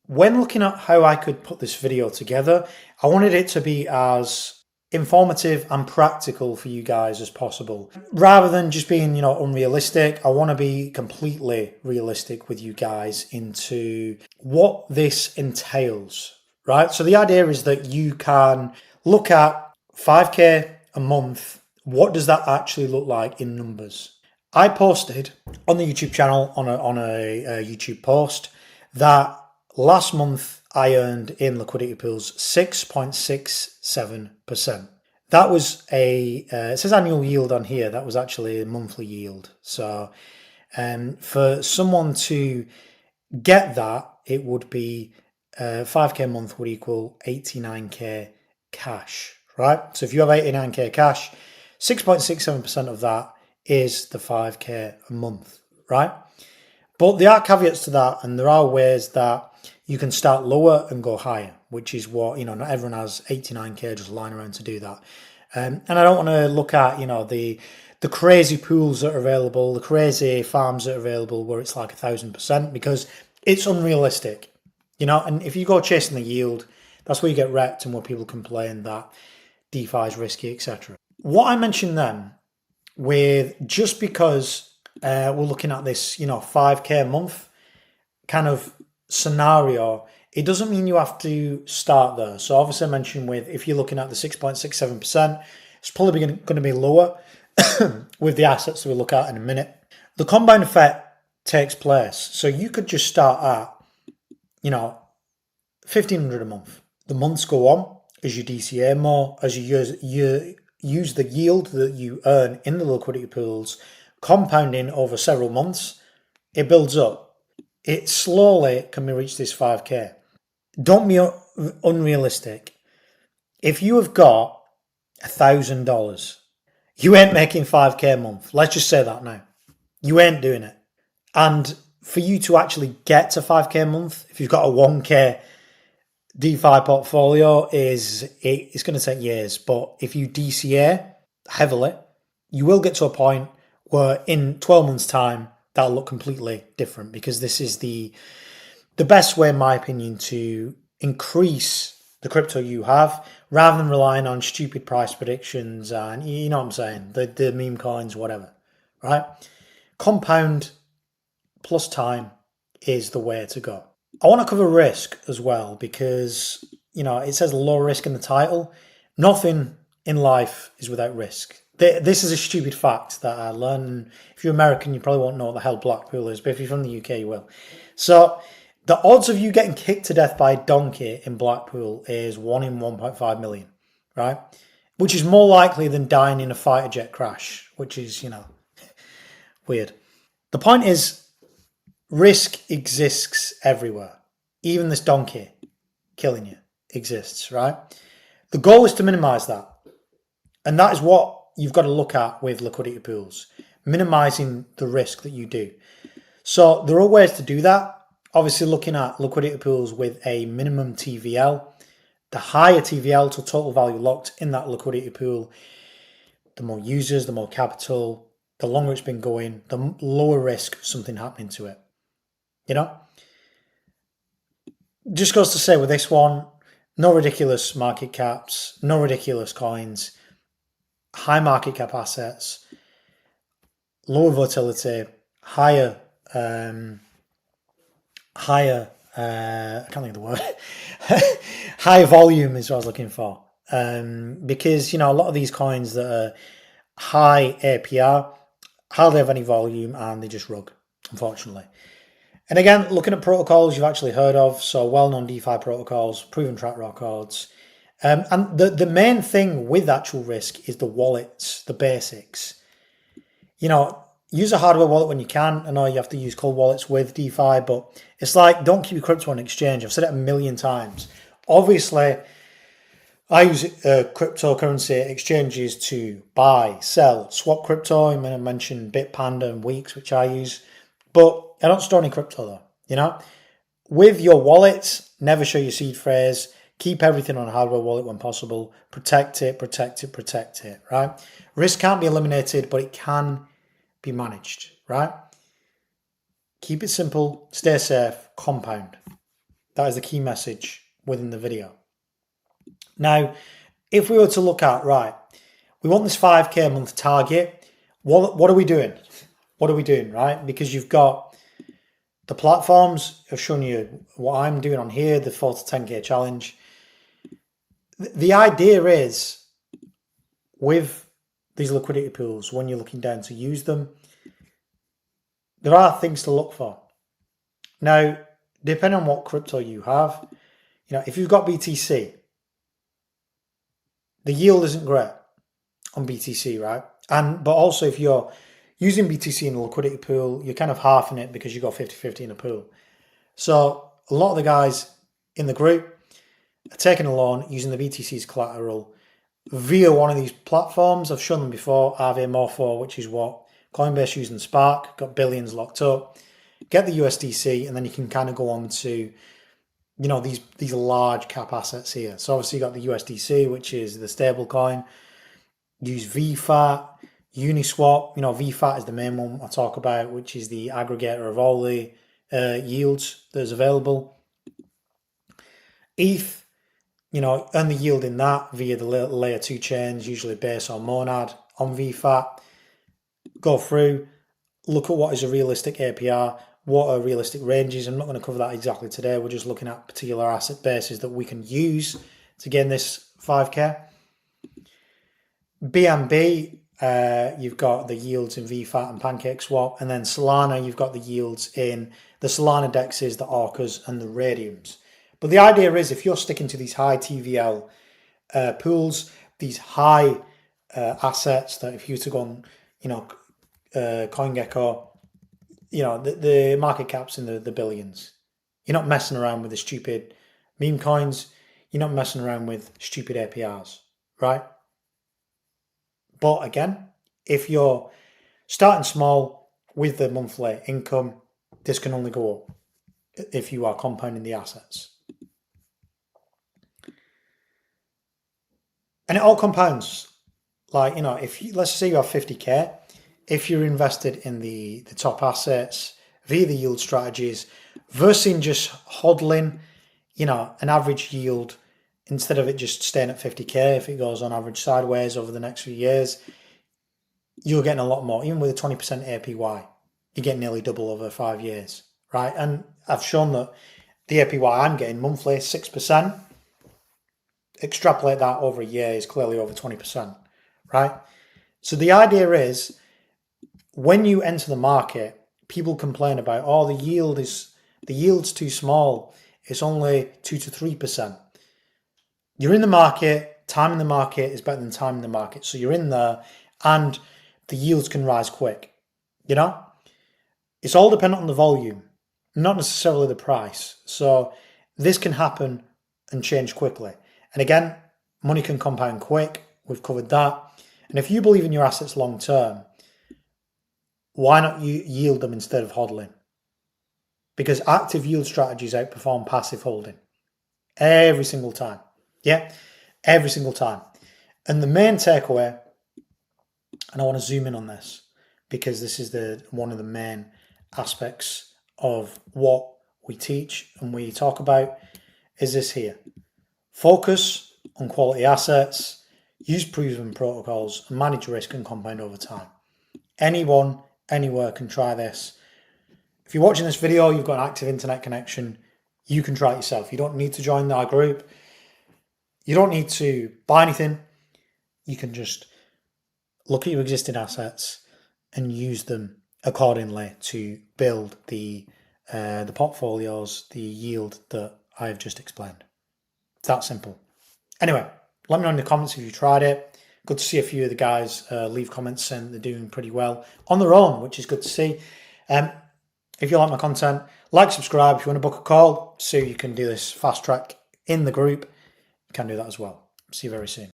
When looking at how I could put this video together, I wanted it to be as informative and practical for you guys as possible. Rather than just being, unrealistic, I want to be completely realistic with you guys into what this entails, right? So the idea is that you can look at 5K a month. What does that actually look like in numbers? I posted on the YouTube channel on a YouTube post that last month I earned in liquidity pools 6.67%. That was it says annual yield on here. That was actually a monthly yield. So for someone to get that, it would be 5K a month would equal 89K cash, right? So if you have 89K cash, 6.67% of that is the 5K a month, right? But there are caveats to that, and there are ways that you can start lower and go higher, which is what, not everyone has 89K just lying around to do that. And I don't want to look at, the crazy pools that are available, the crazy farms that are available where it's like 1,000%, because it's unrealistic, and if you go chasing the yield, that's where you get wrecked and where people complain that DeFi is risky, etc. What I mentioned then with just because we're looking at this, 5K a month kind of scenario, it doesn't mean you have to start there. So obviously I mentioned if you're looking at the 6.67%, it's probably going to be lower with the assets that we'll look at in a minute. The compound effect takes place. So you could just start at, 1,500 a month. The months go on as you DCA more, as you use the yield that you earn in the liquidity pools, compounding over several months, it builds up. It slowly can reach this 5K. Don't be unrealistic. If you have got $1,000, you ain't making 5K a month. Let's just say that now. You ain't doing it. And for you to actually get to 5K a month, if you've got a 1K DeFi portfolio, it's going to take years. But if you DCA heavily, you will get to a point where in 12 months' time, that'll look completely different, because this is the best way, in my opinion, to increase the crypto you have rather than relying on stupid price predictions and, you know what I'm saying, the meme coins, whatever, right? Compound plus time is the way to go. I want to cover risk as well, because, it says low risk in the title. Nothing in life is without risk. This is a stupid fact that I learned. If you're American, you probably won't know what the hell Blackpool is, but if you're from the UK, you will. So the odds of you getting kicked to death by a donkey in Blackpool is 1 in 1.5 million, right? Which is more likely than dying in a fighter jet crash, which is, weird. The point is, risk exists everywhere. Even this donkey killing you exists, right? The goal is to minimize that. And that is what you've got to look at with liquidity pools, minimizing the risk that you do. So there are ways to do that. Obviously, looking at liquidity pools with a minimum TVL, the higher TVL to total value locked in that liquidity pool, the more users, the more capital, the longer it's been going, the lower risk of something happening to it. Just goes to say with this one, no ridiculous market caps, no ridiculous coins, high market cap assets, lower volatility, higher, I can't think of the word, higher volume is what I was looking for. Because, a lot of these coins that are high APR hardly have any volume and they just rug, unfortunately. And again, looking at protocols you've actually heard of, so well-known DeFi protocols, proven track records. And the main thing with actual risk is the wallets, the basics. Use a hardware wallet when you can. I know you have to use cold wallets with DeFi, but it's like, don't keep your crypto on exchange. I've said it a million times. Obviously, I use cryptocurrency exchanges to buy, sell, swap crypto. I mentioned Bitpanda and Weeks, which I use. But I don't store any crypto though, With your wallets, never show your seed phrase. Keep everything on a hardware wallet when possible. Protect it, right? Risk can't be eliminated, but it can be managed, right? Keep it simple, stay safe, compound. That is the key message within the video. Now, if we were to look at, right, we want this 5K a month target, what are we doing? What are we doing, right? Because you've got the platforms. I've shown you what I'm doing on here, the 4 to 10K challenge. The idea is, with these liquidity pools, when you're looking down to use them, there are things to look for. Now, depending on what crypto you have, if you've got BTC, the yield isn't great on BTC, right? But also if you're using BTC in a liquidity pool, you're kind of halving it because you got 50-50 in a pool. So a lot of the guys in the group are taking a loan using the BTC as collateral via one of these platforms. I've shown them before, Aave Morpho, which is what Coinbase using Spark, got billions locked up. Get the USDC, and then you can kind of go on to, these large cap assets here. So obviously you got the USDC, which is the stable coin. Use VFAT, Uniswap. VFAT is the main one I talk about, which is the aggregator of all the yields that's available. ETH, earn the yield in that via the layer 2 chains, usually Base or Monad on VFAT. Go through, look at what is a realistic APR, what are realistic ranges. I'm not going to cover that exactly today. We're just looking at particular asset bases that we can use to gain this 5K. BNB, you've got the yields in VFAT and PancakeSwap, and then Solana, you've got the yields in the Solana dexes, the Orcas, and the Radiums. But the idea is, if you're sticking to these high TVL pools, these high assets, that if you were to go on, CoinGecko, the market cap's in the billions. You're not messing around with the stupid meme coins. You're not messing around with stupid APRs, right? But again, if you're starting small with the monthly income, this can only go up if you are compounding the assets. And it all compounds. Let's say you have 50K, if you're invested in the top assets via the yield strategies versus just hodling, an average yield, instead of it just staying at 50K, if it goes on average sideways over the next few years, you're getting a lot more. Even with a 20% APY, you get nearly double over 5 years, right? And I've shown that the APY I'm getting monthly, 6%. Extrapolate that over a year is clearly over 20%, right? So the idea is, when you enter the market, people complain about, the yield's too small. It's only 2 to 3%. You're in the market, time in the market is better than time in the market. So you're in there and the yields can rise quick. It's all dependent on the volume, not necessarily the price. So this can happen and change quickly. And again, money can compound quick. We've covered that. And if you believe in your assets long term, why not yield them instead of hodling? Because active yield strategies outperform passive holding every single time. Yeah, every single time. And the main takeaway, and I want to zoom in on this because this is one of the main aspects of what we teach and we talk about, is this here. Focus on quality assets, use proven protocols, and manage risk and compound over time. Anyone, anywhere can try this. If you're watching this video, you've got an active internet connection, you can try it yourself. You don't need to join our group. You don't need to buy anything. You can just look at your existing assets and use them accordingly to build the portfolios, the yield that I've just explained. It's that simple. Anyway, let me know in the comments if you tried it. Good to see a few of the guys leave comments saying they're doing pretty well on their own, which is good to see. If you like my content, like, subscribe. If you want to book a call so you can do this fast track in the group, you can do that as well. See you very soon.